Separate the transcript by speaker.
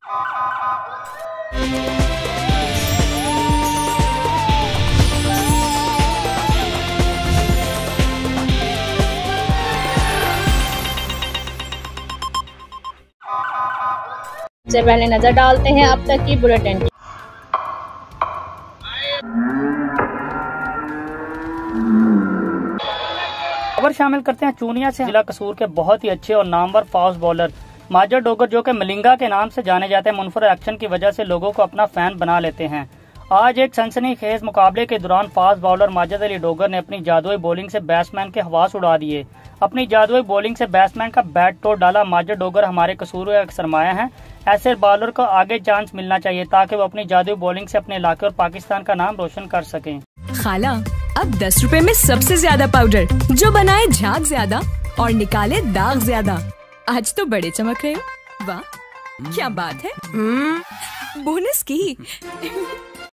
Speaker 1: सबसे पहले नजर डालते हैं अब तक की बुलेटिन की।
Speaker 2: खबर शामिल करते हैं चूनिया से। जिला कसूर के बहुत ही अच्छे और नामवर फास्ट बॉलर माजर डोगर, जो कि मलिंगा के नाम से जाने जाते हैं, मुनफरद एक्शन की वजह से लोगों को अपना फैन बना लेते हैं। आज एक सनसनीखेज मुकाबले के दौरान फास्ट बॉलर माजिद अली डोगर ने अपनी जादुई बॉलिंग से बैट्समैन के हवास उड़ा दिए। अपनी जादुई बॉलिंग से बैट्समैन का बैट तोड़ डाला। माजिद डोगर हमारे कसूर का एक सरमाया है। ऐसे बॉलर को आगे चांस मिलना चाहिए ताकि वो अपनी जादुई बॉलिंग से अपने इलाके और पाकिस्तान का नाम रोशन कर सकें।
Speaker 3: खाला, अब 10 रुपए में सबसे ज्यादा पाउडर, जो बनाए झाग ज्यादा और निकाले दाग ज्यादा। आज तो बड़े चमक रहे हो। वाह, क्या बात है। बोनस की